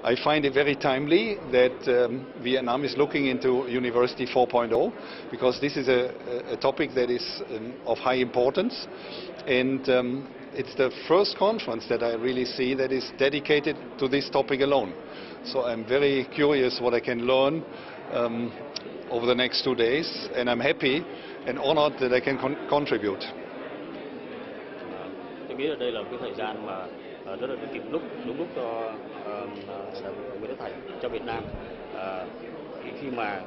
I find it very timely that Vietnam is looking into University 4.0, because this is a topic that is of high importance, and it's the first conference that I really see that is dedicated to this topic alone. So I'm very curious what I can learn over the next 2 days, and I'm happy and honored that I can contribute. Tôi nghĩ là đây là cái thời gian mà rất là kịp lúc, đúng lúc cho Nguyễn Đức Thành, cho Việt Nam, khi mà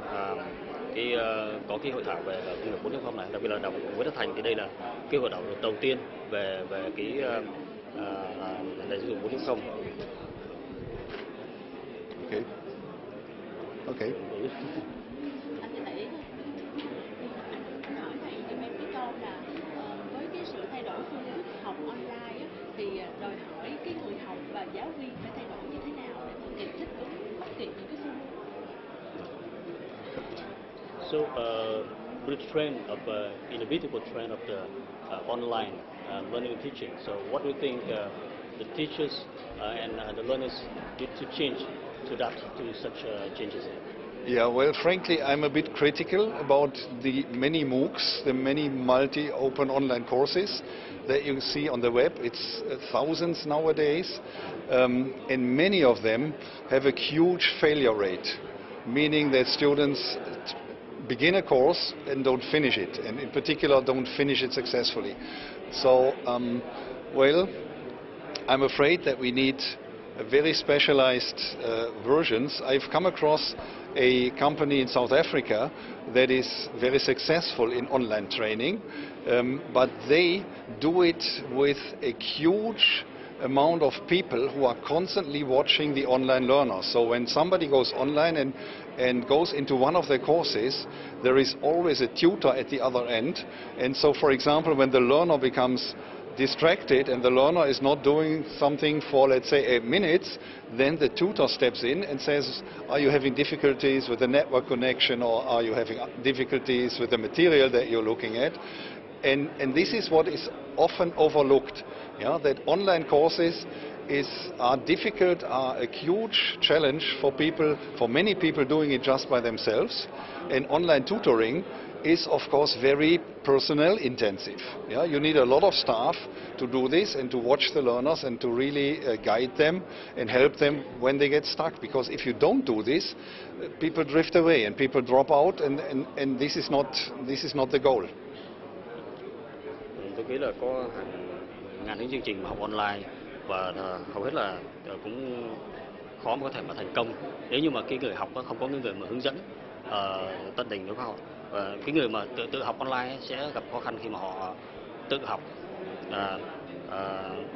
có cái hội thảo về công nghiệp 4.0 này, đặc biệt là Nguyễn Đức Thành thì đây là cái hội thảo đầu tiên về cái nền giáo dục 4.0. Okay. Okay. Thì đòi hỏi cái người học và giáo viên phải thay đổi như thế nào để mà kịp thích ứng bắt kịp những cái xu hướng. So, with the trend of inevitable trend of the online learning and teaching. So, what do you think the teachers and the learners need to change to adapt to such changes? Yeah, well, frankly, I'm a bit critical about the many MOOCs, the many multi-open online courses that you see on the web. It's thousands nowadays, and many of them have a huge failure rate, meaning that students begin a course and don't finish it, and in particular don't finish it successfully. So, well, I'm afraid that we need very specialized versions. I've come across a company in South Africa that is very successful in online training, but they do it with a huge amount of people who are constantly watching the online learners. So when somebody goes online and goes into one of their courses, there is always a tutor at the other end. And so, for example, when the learner becomes distracted and the learner is not doing something for, let's say, 8 minutes, then the tutor steps in and says, are you having difficulties with the network connection, or are you having difficulties with the material that you're looking at? And this is what is often overlooked, yeah, that online courses are difficult, are a huge challenge for people, for many people doing it just by themselves. And online tutoring is, of course, very personnel intensive. Yeah? You need a lot of staff to do this and to watch the learners and to really guide them and help them when they get stuck. Because if you don't do this, people drift away and people drop out, and this is not the goal. Tôi nghĩ là có ngàn những chương trình mà học online và hầu hết là cũng khó mà có thể mà thành công nếu như mà cái người học không có cái người mà hướng dẫn tận tình với họ. Và cái người mà tự học online sẽ gặp khó khăn khi mà họ tự học,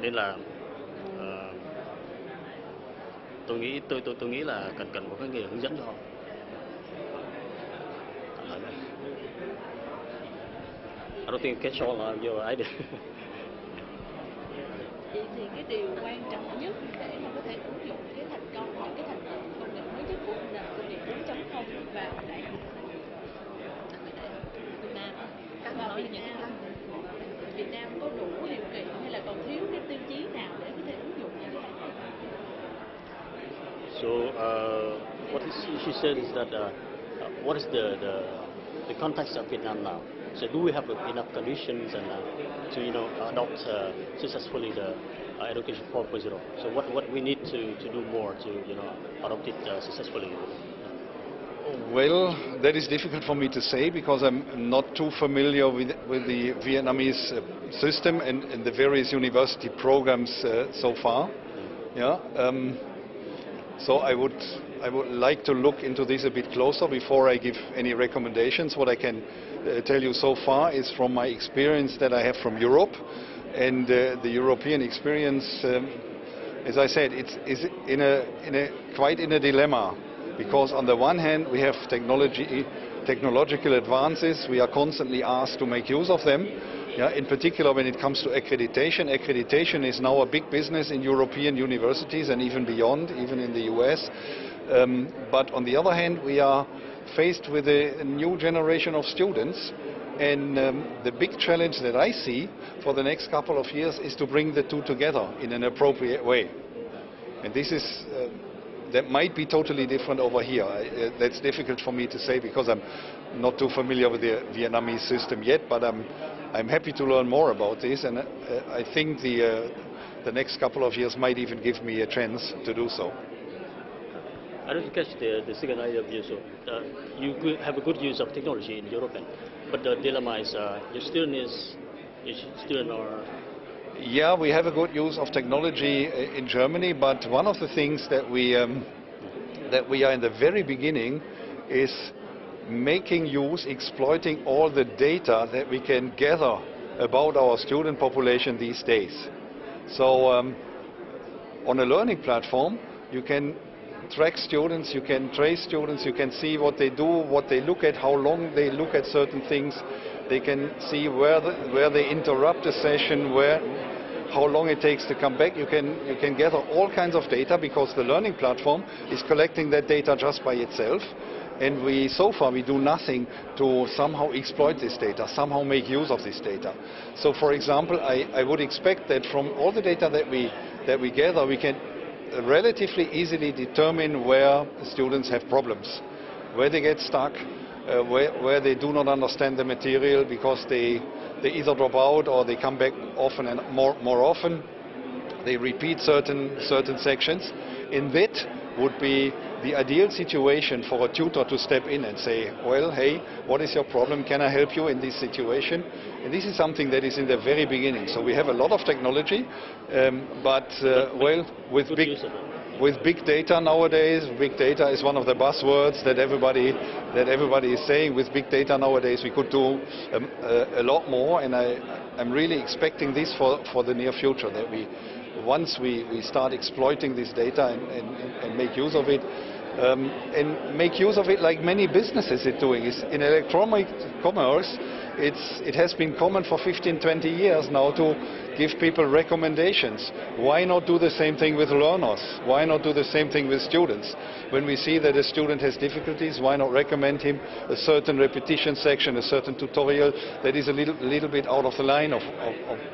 nên là tôi nghĩ là cần có cái người hướng dẫn cho họ. I don't think catch all your idea. Vậy thì cái điều quan trọng nhất để mà có thể ứng dụng cái thành công, những cái thành tựu công nghệ mới nhất của công nghệ 4.0 vào đại học Việt Nam, các vào Việt Nam có đủ điều kiện hay là còn thiếu cái tiêu chí nào để có thể ứng dụng như thế này? So what she said is that what is the context of Vietnam now? So do we have enough conditions and to adopt successfully the education 4.0? So what we need to do more to adopt it successfully? Well, that is difficult for me to say because I'm not too familiar with the Vietnamese system and the various university programs so far. Yeah. So I would like to look into this a bit closer before I give any recommendations. What I can tell you so far is from my experience that I have from Europe, and the European experience, as I said, it's quite in a dilemma, because on the one hand we have technological advances. We are constantly asked to make use of them. Yeah, in particular when it comes to accreditation. Accreditation is now a big business in European universities and even beyond, even in the US. But on the other hand, we are faced with a new generation of students, and the big challenge that I see for the next couple of years is to bring the two together in an appropriate way. And this is that might be totally different over here. That's difficult for me to say because I'm not too familiar with the Vietnamese system yet, but I'm happy to learn more about this, and I think the next couple of years might even give me a chance to do so. I don't catch the second idea of you. So you could have a good use of technology in Europe, but the dilemma is your student or. Yeah, we have a good use of technology in Germany, but one of the things that we are in the very beginning is making use, exploiting all the data that we can gather about our student population these days. So on a learning platform, you can track students, you can trace students, you can see what they do, what they look at, how long they look at certain things. They can see where they interrupt a session, how long it takes to come back. You can gather all kinds of data because the learning platform is collecting that data just by itself. And so far we do nothing to somehow exploit this data, somehow make use of this data. So for example, I would expect that from all the data that we gather, we can relatively easily determine where students have problems, where they get stuck, where they do not understand the material because they either drop out or they come back often and more often. They repeat certain sections. And that would be the ideal situation for a tutor to step in and say, well, hey, what is your problem? Can I help you in this situation? And this is something that is in the very beginning. So we have a lot of technology, but with big data nowadays, big data is one of the buzzwords that everybody is saying. With big data nowadays, we could do a lot more, and I'm really expecting this for the near future, that once we start exploiting this data and make use of it, and make use of it like many businesses are doing. In electronic commerce, it has been common for 15-20 years now to give people recommendations. Why not do the same thing with learners? Why not do the same thing with students? When we see that a student has difficulties, why not recommend him a certain repetition section, a certain tutorial that is a little bit out of the line of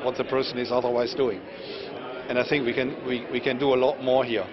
what the person is otherwise doing? And I think we can do a lot more here.